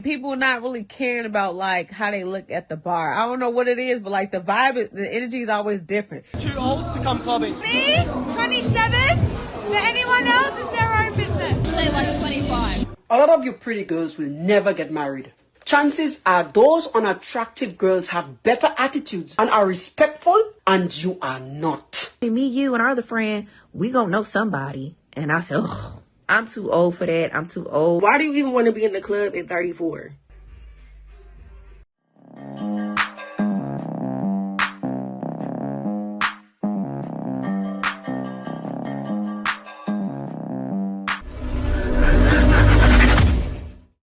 People not really caring about like how they look at the bar. I don't know what it is, but like the vibe, the energy is always different. Too old to come clubbing. Me, 27. For anyone else, it's their own business. Say like 25. A lot of you pretty girls will never get married. Chances are those unattractive girls have better attitudes and are respectful, and you are not. Me, you, and our other friend, we gonna know somebody. And I said, oh, I'm too old for that. I'm too old. Why do you even want to be in the club at 34?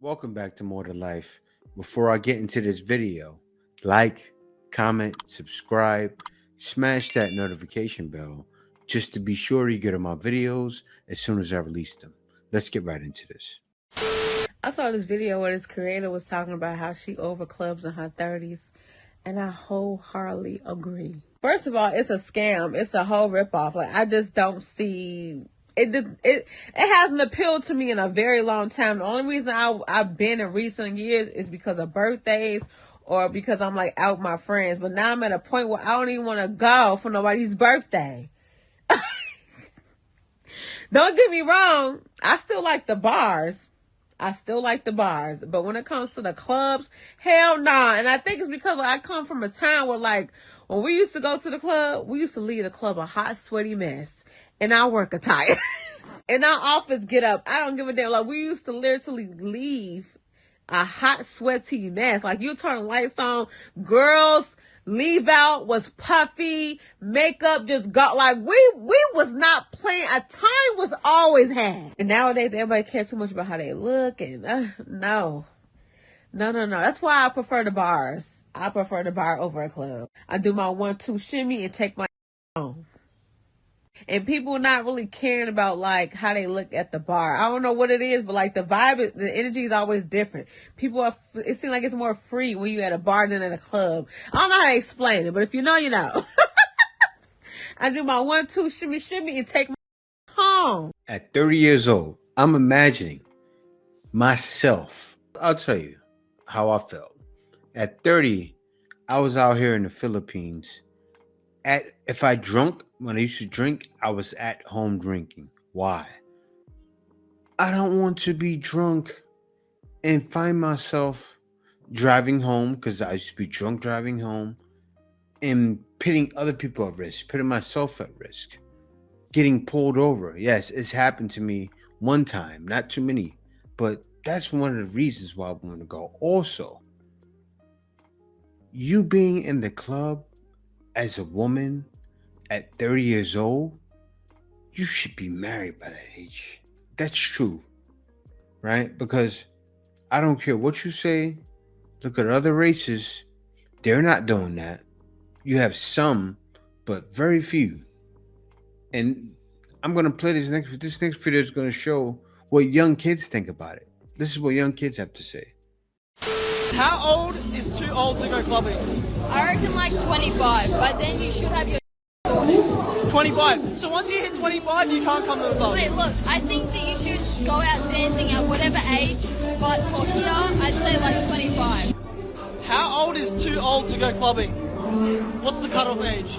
Welcome back to More to Life. Before I get into this video, like, comment, subscribe, smash that notification bell just to be sure you get on my videos as soon as I release them. Let's get right into this. I saw this video where this creator was talking about how she over clubs in her 30s, and I wholeheartedly agree. First of all, it's a scam. It's a whole ripoff. Like, I just don't see it. It hasn't appealed to me in a very long time. The only reason I've been in recent years is because of birthdays or because I'm like out with my friends. But now I'm at a point where I don't even want to go for nobody's birthday. Don't get me wrong. I still like the bars. But when it comes to the clubs, hell nah. And I think it's because I come from a time where, like, when we used to go to the club, we used to leave the club a hot, sweaty mess in our work attire. In our office get up. I don't give a damn. Like, we used to literally leave a hot, sweaty mess. Like, you turn the lights on, girls leave out, was puffy, makeup just got, like, we was not playing. A time was always had. And nowadays, everybody cares too much about how they look, and no. That's why I prefer the bars. I prefer the bar over a club. I do my 1-2 shimmy and take my home. And people not really caring about like how they look at the bar. I don't know what it is, but like the vibe, the energy is always different. It seems like it's more free when you at a bar than at a club. I don't know how to explain it, but if you know, you know. I do my 1-2 shimmy and take my home. At 30 years old, I'm imagining myself. I'll tell you how I felt. At 30, I was out here in the Philippines. If I drunk, when I used to drink, I was at home drinking. Why? I don't want to be drunk and find myself driving home, because I used to be drunk driving home, and putting other people at risk, putting myself at risk, getting pulled over. Yes, it's happened to me one time, not too many, but that's one of the reasons why I want to go. Also, you being in the club as a woman at 30 years old, you should be married by that age. That's true, right? Because I don't care what you say. Look at other races. They're not doing that. You have some, but very few. And I'm going to play this next video is going to show what young kids think about it. This is what young kids have to say. How old is too old to go clubbing? I reckon like 25, but then you should have your 25. So once you hit 25, you can't come to the club. Wait, look, I think that you should go out dancing at whatever age, but for here, I'd say like 25. How old is too old to go clubbing? What's the cutoff age?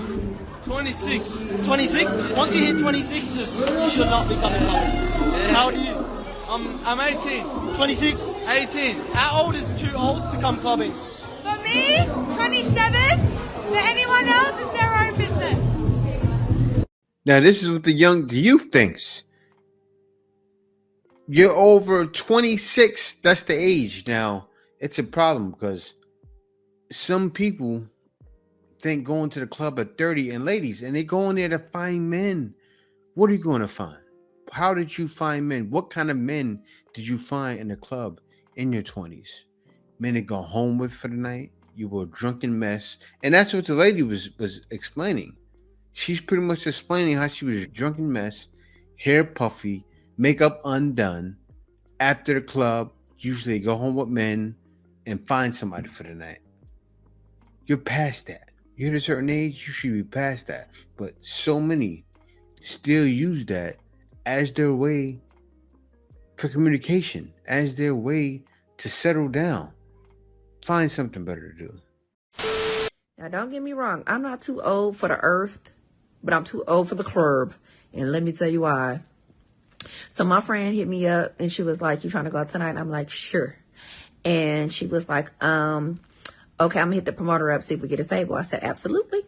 26. 26? Once you hit 26, you should not be coming clubbing. How old are you? I'm 18. 26? 18. How old is too old to come clubbing? For me, 27. For anyone else, it's their own business. Now, this is what the youth thinks. You're over 26. That's the age. Now, it's a problem because some people think going to the club at 30, and ladies, and they go in there to find men. What are you going to find? How did you find men? What kind of men did you find in the club in your 20s? Men to go home with for the night? You were a drunken mess. And that's what the lady was explaining. She's pretty much explaining how she was a drunken mess, hair puffy, makeup undone. After the club, usually go home with men and find somebody for the night. You're past that. You're at a certain age, you should be past that. But so many still use that as their way for communication, as their way to settle down. Find something better to do. Now, don't get me wrong. I'm not too old for the earth, but I'm too old for the club. And let me tell you why. So my friend hit me up and she was like, "You trying to go out tonight?" I'm like, "Sure." And she was like, "Okay, I'm gonna hit the promoter up, see if we get a table." I said, "Absolutely."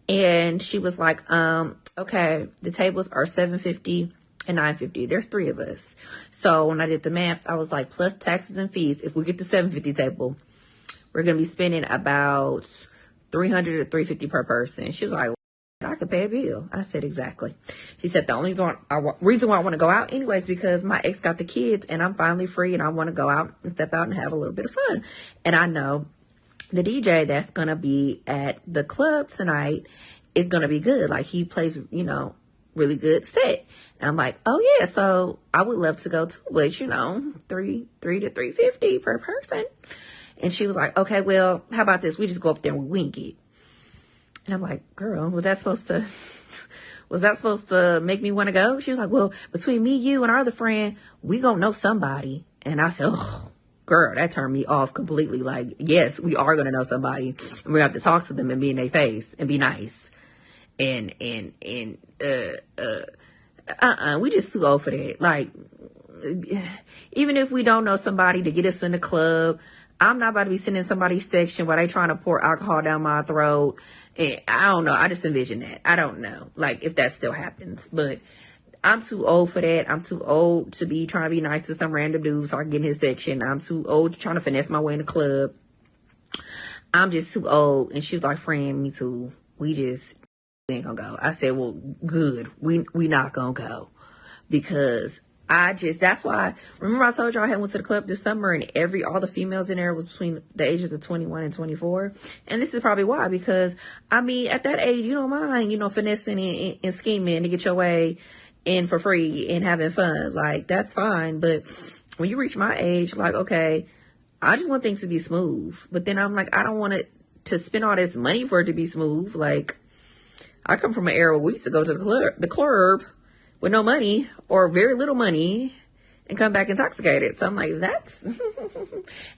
And she was like, "Okay, the tables are $750 and $950. There's 3 of us." So when I did the math, I was like, plus taxes and fees, if we get the $750 table, we're gonna be spending about $300 to $350 per person. She was like, "I could pay a bill." I said, "Exactly." She said, "The only reason why I want to go out anyway is because my ex got the kids and I'm finally free and I want to go out and step out and have a little bit of fun. And I know the DJ that's going to be at the club tonight is going to be good. Like, he plays, really good set." And I'm like, "Oh yeah, so I would love to go too, but $300 to $350 per person." And she was like, "Okay, well, how about this? We just go up there and we wing it." And I'm like, "Girl, was that supposed to make me want to go?" She was like, "Well, between me, you, and our other friend, we gonna know somebody." And I said, "Oh, girl, that turned me off completely. Like, yes, we are gonna know somebody, and we have to talk to them and be in their face and be nice. And we just too old for that. Like, even if we don't know somebody to get us in the club, I'm not about to be sitting in somebody's section while they trying to pour alcohol down my throat. And I don't know. I just envision that. I don't know, like, if that still happens. But I'm too old for that. I'm too old to be trying to be nice to some random dude so I can get in his section. I'm too old to trying to finesse my way in the club. I'm just too old." And she was like, "Friend, me too. We ain't gonna go." I said, "Well, good. We not gonna go." Because that's why, remember I told y'all I had went to the club this summer and all the females in there was between the ages of 21 and 24. And this is probably why, because at that age, you don't mind, finessing and scheming to get your way in for free and having fun. Like, that's fine. But when you reach my age, like, okay, I just want things to be smooth. But then I'm like, I don't want it to spend all this money for it to be smooth. Like, I come from an era where we used to go to the club with no money or very little money and come back intoxicated. So I'm like, that's...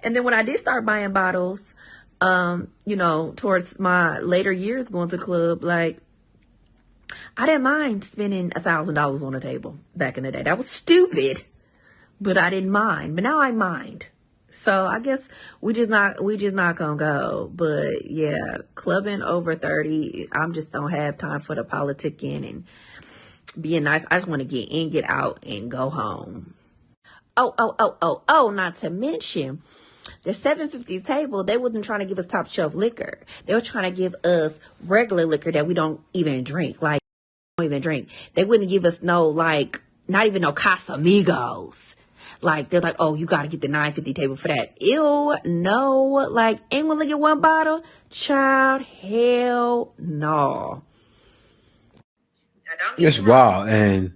And then when I did start buying bottles, towards my later years going to club, like, I didn't mind spending $1,000 on a table back in the day. That was stupid, but I didn't mind. But now I mind. So I guess we just not gonna go. But yeah, clubbing over 30, I just don't have time for the politicking and being nice. I just want to get in, get out, and go home. Oh, not to mention the $750 table, they wasn't trying to give us top shelf liquor. They were trying to give us regular liquor that we don't even drink. Like, don't even drink. They wouldn't give us not even no Casamigos. Like, they're like, "Oh, you got to get the $950 table for that." Ew, no. Like, ain't gonna get one bottle? Child, hell no. It's wild. And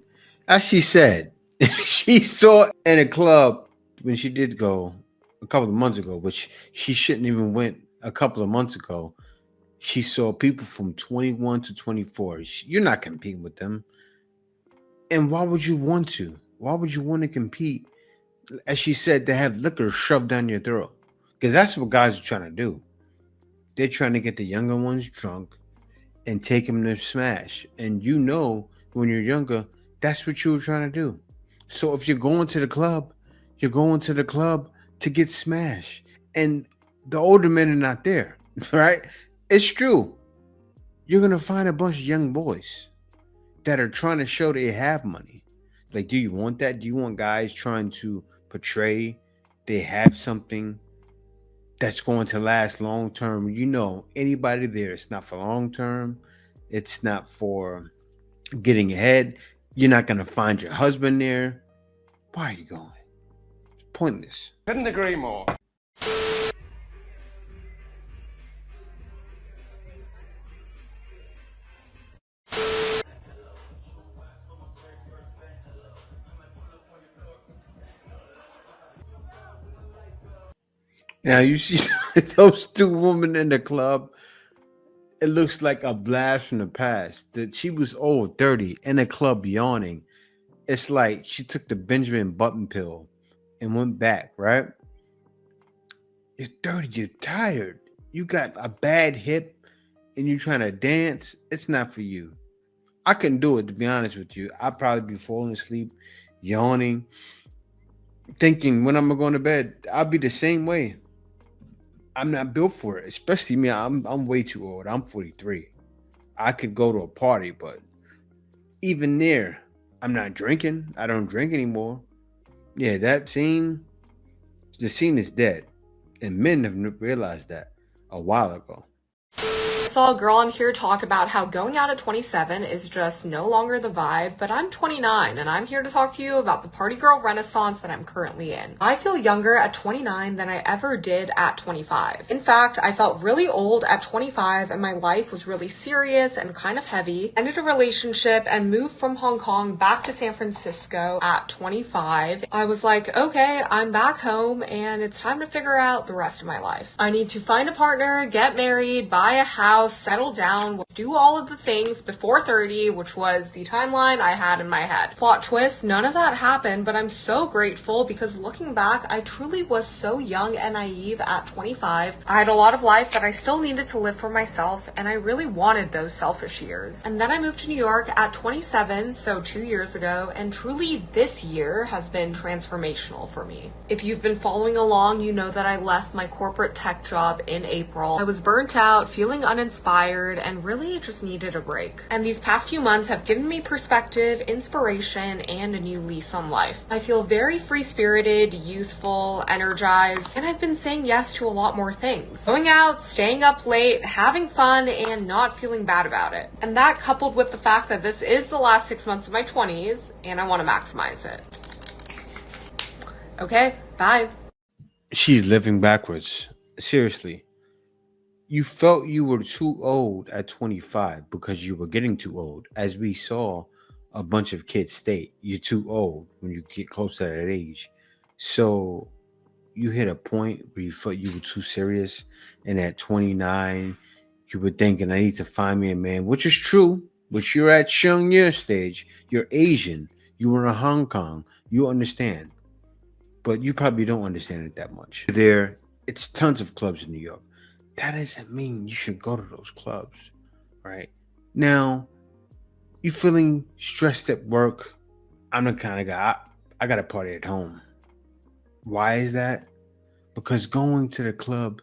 as she said, she saw in a club when she did go a couple of months ago, which she shouldn't even went a couple of months ago. She saw people from 21 to 24. You're not competing with them. And why would you want to? Why would you want to compete? As she said, to have liquor shoved down your throat. Because that's what guys are trying to do. They're trying to get the younger ones drunk and take them to smash. And when you're younger, that's what you were trying to do. So if you're going to the club, you're going to the club to get smashed. And the older men are not there, right? It's true. You're going to find a bunch of young boys that are trying to show they have money. Like, do you want that? Do you want guys trying to portray they have something that's going to last long term? Anybody there, it's not for long term. It's not for getting ahead. You're not going to find your husband there. Why are you going? It's pointless. Couldn't agree more. Now you see those 2 women in the club. It looks like a blast from the past. That she was old 30 in a club yawning. It's like she took the Benjamin Button pill and went back, right? You're 30, you're tired. You got a bad hip and you're trying to dance. It's not for you. I couldn't do it, to be honest with you. I'd probably be falling asleep, yawning, thinking when I'm going to bed. I'll be the same way. I'm not built for it, especially me. I'm way too old. I'm 43. I could go to a party, but even there, I'm not drinking. I don't drink anymore. Yeah, the scene is dead. And men have realized that a while ago. I saw a girl on here talk about how going out at 27 is just no longer the vibe, but I'm 29 and I'm here to talk to you about the party girl renaissance that I'm currently in. I feel younger at 29 than I ever did at 25. In fact, I felt really old at 25 and my life was really serious and kind of heavy. Ended a relationship and moved from Hong Kong back to San Francisco at 25. I was like, okay, I'm back home and it's time to figure out the rest of my life. I need to find a partner, get married, buy a house, settle down, do all of the things before 30, which was the timeline I had in my head. Plot twist, none of that happened, but I'm so grateful because looking back, I truly was so young and naive at 25. I had a lot of life that I still needed to live for myself, and I really wanted those selfish years. And then I moved to New York at 27, so 2 years ago, and truly this year has been transformational for me. If you've been following along, you know that I left my corporate tech job in April. I was burnt out, feeling uninspired, and really just needed a break. And these past few months have given me perspective, inspiration, and a new lease on life. I feel very free-spirited, youthful, energized, and I've been saying yes to a lot more things. Going out, staying up late, having fun, and not feeling bad about it. And that coupled with the fact that this is the last 6 months of my 20s, and I want to maximize it. Okay, bye. She's living backwards. Seriously. You felt you were too old at 25 because you were getting too old. As we saw a bunch of kids state, you're too old when you get close to that age. So you hit a point where you felt you were too serious. And at 29, you were thinking, I need to find me a man, which is true. But you're at Shengye stage. You're Asian. You were in Hong Kong. You understand. But you probably don't understand it that much. It's tons of clubs in New York. That doesn't mean you should go to those clubs, right? Now, you feeling stressed at work. I'm the kind of guy, I got to party at home. Why is that? Because going to the club,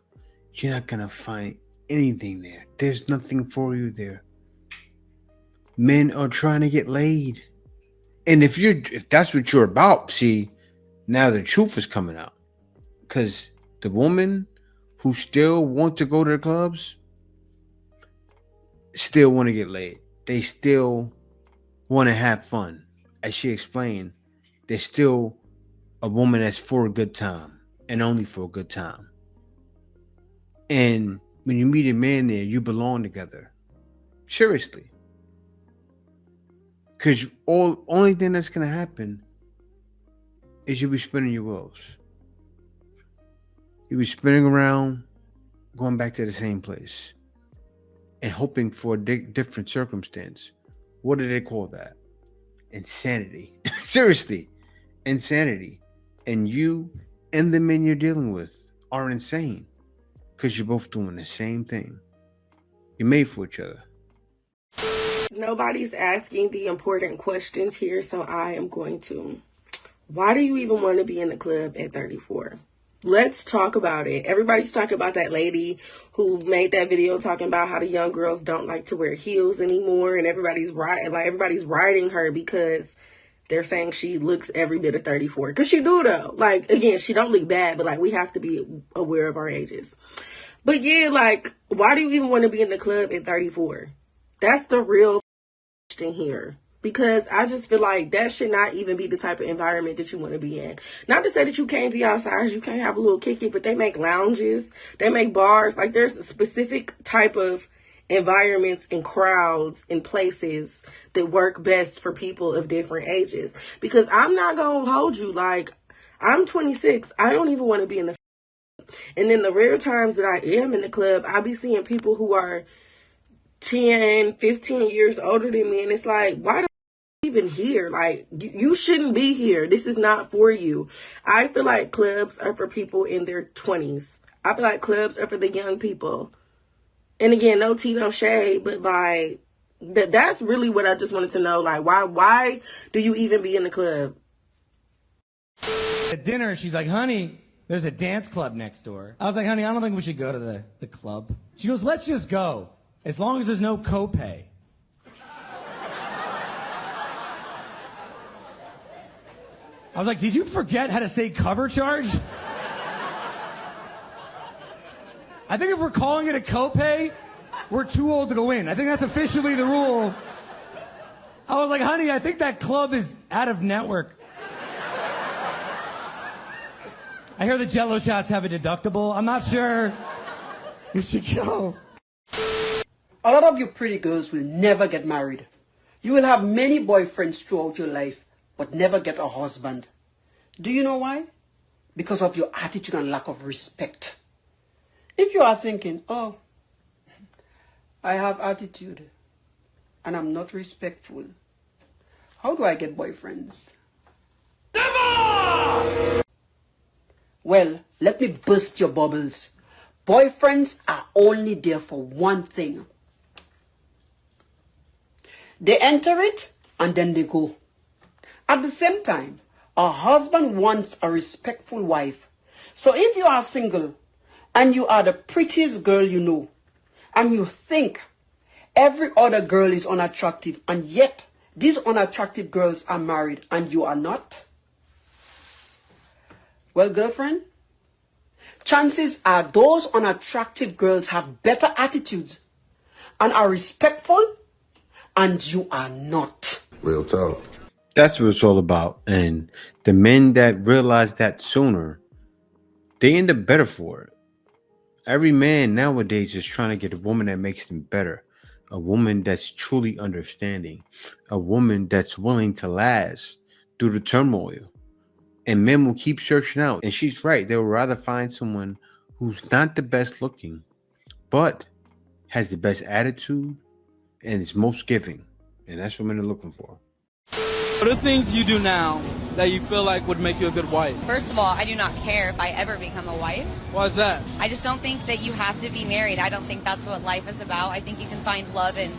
you're not going to find anything there. There's nothing for you there. Men are trying to get laid. And if that's what you're about, see, now the truth is coming out. Because the woman who still want to go to the clubs still want to get laid. They still want to have fun. As she explained, there's still a woman that's for a good time and only for a good time. And when you meet a man there, you belong together. Seriously. Because only thing that's going to happen is you'll be spinning your wheels. You'll be spinning around, going back to the same place and hoping for a different circumstance. What do they call that? Insanity. Seriously, insanity. And you and the men you're dealing with are insane because you're both doing the same thing. You're made for each other. Nobody's asking the important questions here, so I am going to. Why do you even want to be in the club at 34? Let's talk about it. Everybody's talking about that lady who made that video talking about how the young girls don't like to wear heels anymore, and everybody's riding her because they're saying she looks every bit of 34. Because she do, though. Like, again, she don't look bad, but, like, we have to be aware of our ages. But, yeah, like, why do you even want to be in the club at 34? That's the real question here. Because I just feel like that should not even be the type of environment that you want to be in. Not to say that you can't be outside, you can't have a little kick it, but they make lounges, they make bars. Like, there's a specific type of environments and crowds and places that work best for people of different ages. Because I'm not going to hold you. Like, I'm 26. I don't even want to be in the and then the rare times that I am in the club, I be seeing people who are 10, 15 years older than me. And it's like, why the even here? Like, you shouldn't be here. This is not for you. I feel like clubs are for people in their 20s. I feel like clubs are for the young people. And again, no tea, no shade, but like that's really what I just wanted to know. Like, why do you even be in the club? At dinner, she's like, honey, there's a dance club next door. I was like, honey, I don't think we should go to the club. She goes, let's just go, as long as there's no copay. I was like, did you forget how to say cover charge? I think if we're calling it a copay, we're too old to go in. I think that's officially the rule. I was like, honey, I think that club is out of network. I hear the Jello shots have a deductible. I'm not sure. We should go. A lot of you pretty girls will never get married. You will have many boyfriends throughout your life, but never get a husband. Do you know why? Because of your attitude and lack of respect. If you are thinking, oh, I have attitude and I'm not respectful, how do I get boyfriends? Never! Well, let me burst your bubbles. Boyfriends are only there for one thing. They enter it and then they go. At the same time, a husband wants a respectful wife. So if you are single and you are the prettiest girl you know, and you think every other girl is unattractive, and yet these unattractive girls are married and you are not, well, girlfriend, chances are those unattractive girls have better attitudes and are respectful, and you are not. Real talk. That's what it's all about. And the men that realize that sooner, they end up better for it. Every man nowadays is trying to get a woman that makes them better. A woman that's truly understanding. A woman that's willing to last through the turmoil. And men will keep searching out. And she's right. They would rather find someone who's not the best looking, but has the best attitude and is most giving. And that's what men are looking for. What are things you do now that you feel like would make you a good wife? First of all, I do not care if I ever become a wife. Why is that? I just don't think that you have to be married. I don't think that's what life is about. I think you can find love in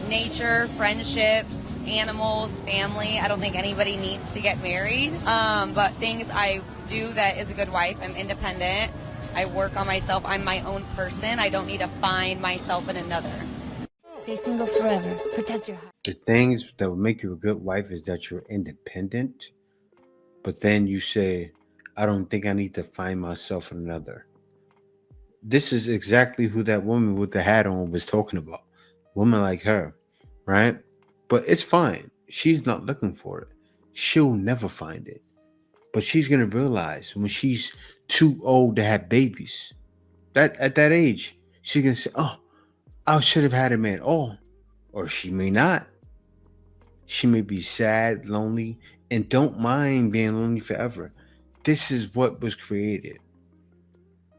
nature, friendships, animals, family. I don't think anybody needs to get married. But things I do that is a good wife, I'm independent. I work on myself. I'm my own person. I don't need to find myself in another. Stay single forever. Protect your heart. The things that will make you a good wife is that you're independent, but then you say, I don't think I need to find myself in another. This is exactly who that woman with the hat on was talking about. Woman like her, right? But it's fine. She's not looking for it. She'll never find it. But she's going to realize when she's too old to have babies, that at that age, she's going to say, oh, I should have had a man. Oh, or she may not. She may be sad, lonely, and don't mind being lonely forever. This is what was created.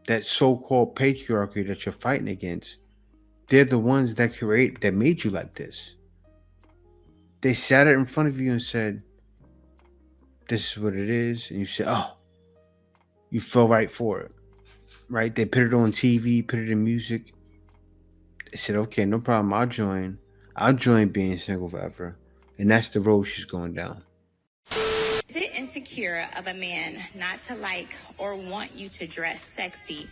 That so-called patriarchy that you're fighting against, they're the ones that made you like this. They sat it in front of you and said, this is what it is. And you said, oh, you fell right for it. Right? They put it on TV, put it in music. They said, okay, no problem. I'll join being single forever. And that's the road she's going down. Is it insecure of a man not to like or want you to dress sexy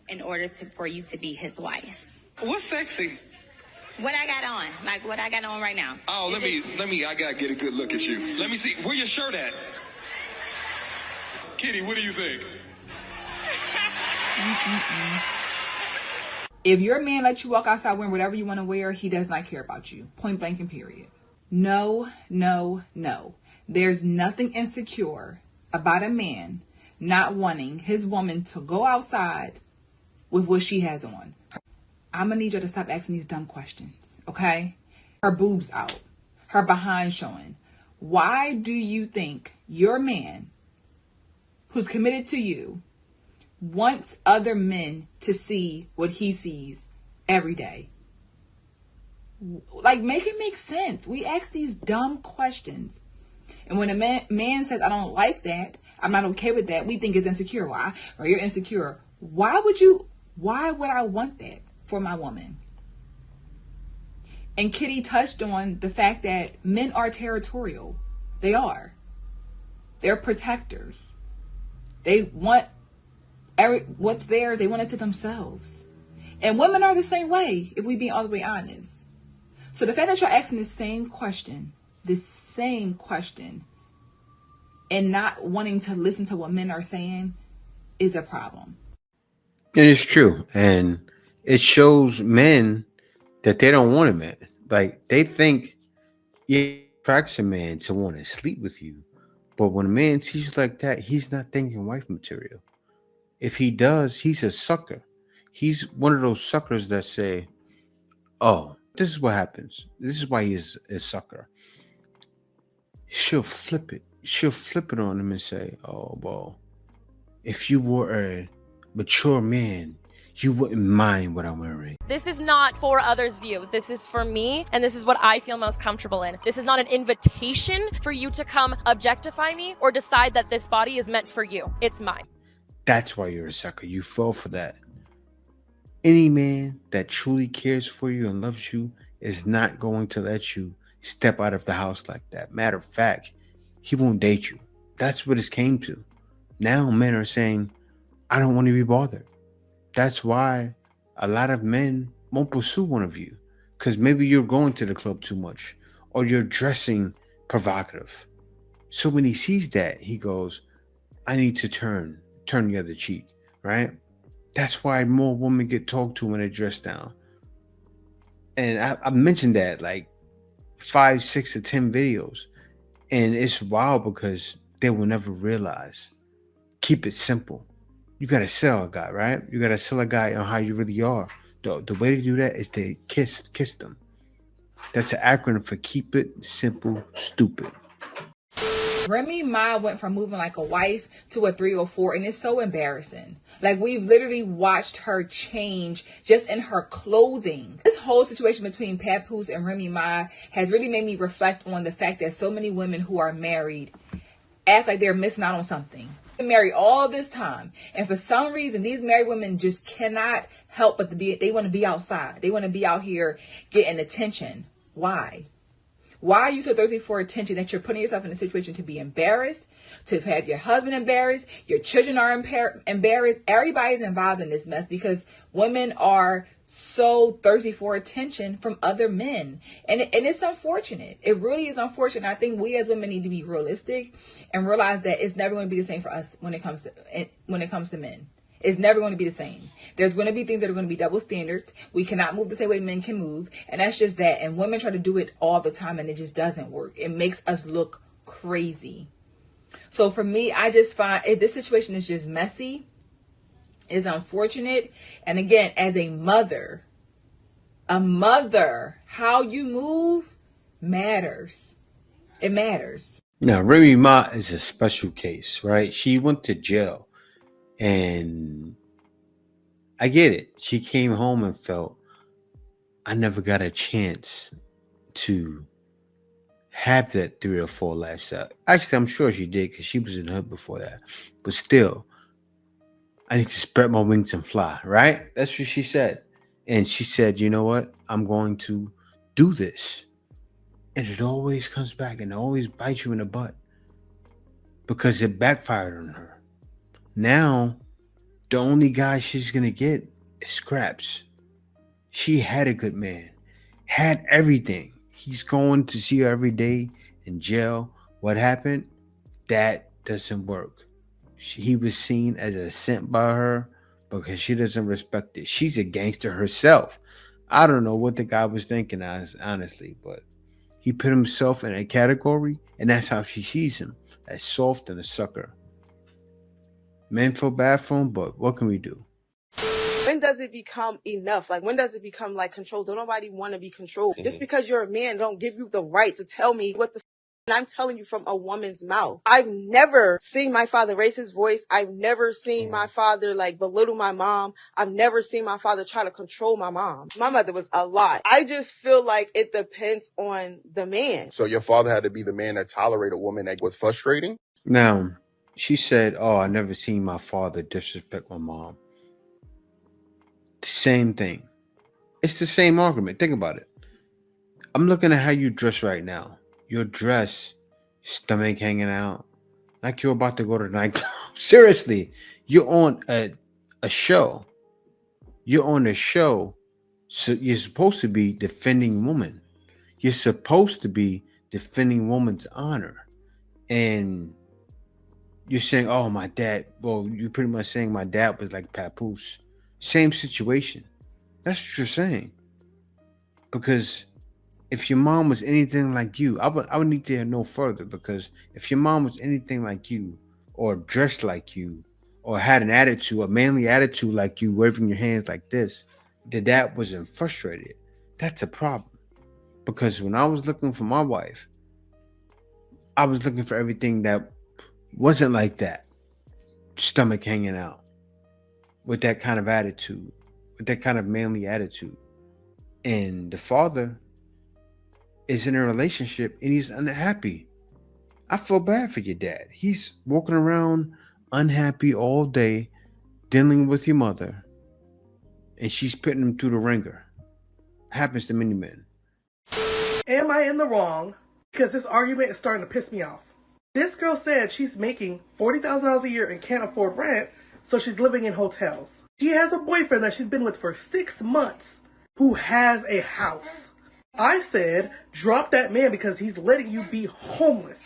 in order for you to be his wife? What's sexy? What I got on, like what I got on right now. Oh, let me, I gotta get a good look at you. Let me see, where your shirt at? Kitty, what do you think? If your man lets you walk outside wearing whatever you want to wear, he does not care about you. Point blank and period. No, no, no. There's nothing insecure about a man not wanting his woman to go outside with what she has on. I'm going to need you to stop asking these dumb questions, okay? Her boobs out. Her behind showing. Why do you think your man, who's committed to you, wants other men to see what he sees every day? Like, make it make sense. We ask these dumb questions. And when a man says, I don't like that, I'm not okay with that, we think it's insecure. Why? Or you're insecure. why would I want that for my woman? And Kitty touched on the fact that men are territorial. They are. They're protectors. They want what's theirs, they want it to themselves. And women are the same way, if we be all the way honest. So the fact that you're asking the same question, and not wanting to listen to what men are saying is a problem. It is true. And it shows men that they don't want a man. Like, they think it attracts a man to want to sleep with you. But when a man sees you like that, he's not thinking wife material. If he does, he's a sucker. He's one of those suckers that say, oh, this is what happens. This is why he's a sucker. She'll flip it. She'll flip it on him and say, oh, well, if you were a mature man, you wouldn't mind what I'm wearing. This is not for others' view. This is for me, and this is what I feel most comfortable in. This is not an invitation for you to come objectify me or decide that this body is meant for you. It's mine. That's why you're a sucker. You fall for that. Any man that truly cares for you and loves you is not going to let you step out of the house like that. Matter of fact, he won't date you. That's what it came to. Now men are saying, I don't want to be bothered. That's why a lot of men won't pursue one of you, because maybe you're going to the club too much or you're dressing provocative. So when he sees that, he goes, I need to turn the other cheek, right? That's why more women get talked to when they dress down. And I mentioned that like 5, 6 or 10 videos. And it's wild because they will never realize. Keep it simple. You got to sell a guy, right? You got to sell a guy on how you really are. The way to do that is to kiss them. That's an acronym for keep it simple, stupid. Remy Ma went from moving like a wife to a 304, and it's so embarrassing. Like, we've literally watched her change just in her clothing. This whole situation between Papoose and Remy Ma has really made me reflect on the fact that so many women who are married act like they're missing out on something. They're married all this time, and for some reason these married women just cannot help but they want to be outside. They want to be out here getting attention. Why? Why are you so thirsty for attention that you're putting yourself in a situation to be embarrassed, to have your husband embarrassed, your children are embarrassed? Everybody's involved in this mess because women are so thirsty for attention from other men. And it's unfortunate. It really is unfortunate. I think we as women need to be realistic and realize that it's never going to be the same for us when it comes to men. It's never going to be the same. There's going to be things that are going to be double standards. We cannot move the same way men can move. And that's just that. And women try to do it all the time and it just doesn't work. It makes us look crazy. So for me, I just find this situation is just messy. It's unfortunate. And again, as a mother, how you move matters. It matters. Now, Remy Ma is a special case, right? She went to jail. And I get it. She came home and felt, I never got a chance to have that 304 lifestyle. Actually, I'm sure she did because she was in the hood before that. But still, I need to spread my wings and fly, right? That's what she said. And she said, you know what? I'm going to do this. And it always comes back and always bites you in the butt because it backfired on her. Now, the only guy she's going to get is scraps. She had a good man, had everything. He's going to see her every day in jail. What happened? That doesn't work. He was seen as a simp by her because she doesn't respect it. She's a gangster herself. I don't know what the guy was thinking, honestly, but he put himself in a category, and that's how she sees him, as soft and a sucker. Men feel bad for him, but what can we do? When does it become enough? Like, when does it become like control? Don't nobody want to be controlled. Mm-hmm. Just because you're a man don't give you the right to tell me what the and I'm telling you from a woman's mouth. I've never seen my father raise his voice. I've never seen my father like belittle my mom. I've never seen my father try to control my mom. My mother was a lot. I just feel like it depends on the man. So your father had to be the man that tolerated a woman that was frustrating? Now, she said, oh, I never seen my father disrespect my mom. Same thing. It's the same argument. Think about it. I'm looking at how you dress right now. Your dress, stomach hanging out, like you're about to go to the nightclub. Seriously, you're on a show. You're on a show. So you're supposed to be defending woman. You're supposed to be defending woman's honor. And you're saying, oh, my dad. Well, you're pretty much saying my dad was like Papoose. Same situation. That's what you're saying. Because if your mom was anything like you, I would need to know further, because if your mom was anything like you, or dressed like you, or had an attitude, a manly attitude like you, waving your hands like this, that dad wasn't frustrated. That's a problem. Because when I was looking for my wife, I was looking for everything that wasn't like that. Stomach hanging out, with that kind of attitude, with that kind of manly attitude. And the father is in a relationship and he's unhappy. I feel bad for your dad. He's walking around unhappy all day, dealing with your mother, and she's putting him through the ringer. Happens to many men. Am I in the wrong? Because this argument is starting to piss me off. This girl said she's making $40,000 a year and can't afford rent, so she's living in hotels. She has a boyfriend that she's been with for 6 months who has a house. I said, drop that man because he's letting you be homeless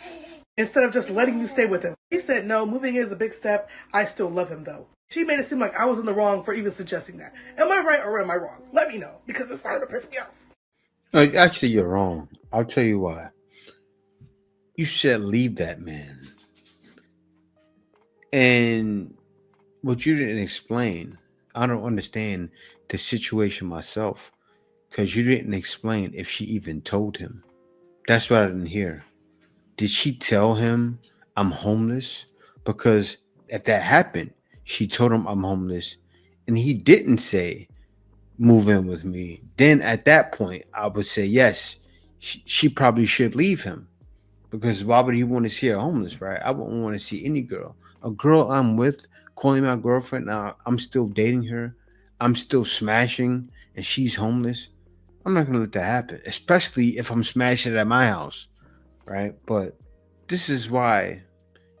instead of just letting you stay with him. He said, no, moving is a big step. I still love him though. She made it seem like I was in the wrong for even suggesting that. Am I right or am I wrong? Let me know, because it's starting to piss me off. Actually, you're wrong. I'll tell you why. You said leave that man. And what you didn't explain, I don't understand the situation myself, because you didn't explain if she even told him. That's what I didn't hear. Did she tell him I'm homeless? Because if that happened, she told him I'm homeless and he didn't say move in with me, then at that point I would say yes, she probably should leave him. Because why would he want to see her homeless, right? I wouldn't want to see any girl. A girl I'm with, calling my girlfriend, now I'm still dating her, I'm still smashing, and she's homeless. I'm not going to let that happen, especially if I'm smashing it at my house, right? But this is why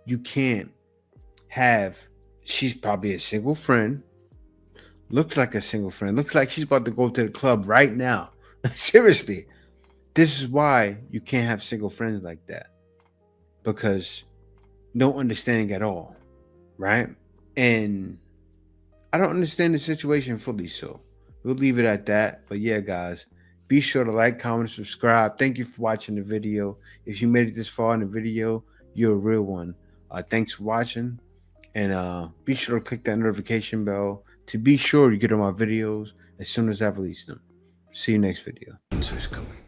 you can't have, she's probably a single friend, looks like a single friend, looks like she's about to go to the club right now. Seriously, this is why you can't have single friends like that, because no understanding at all, right? And I don't understand the situation fully, so we'll leave it at that. But yeah, guys, be sure to like, comment, subscribe. Thank you for watching the video. If you made it this far in the video, you're a real one. Thanks for watching, and be sure to click that notification bell to be sure you get all my videos as soon as I release them. See you next video. Answer is coming.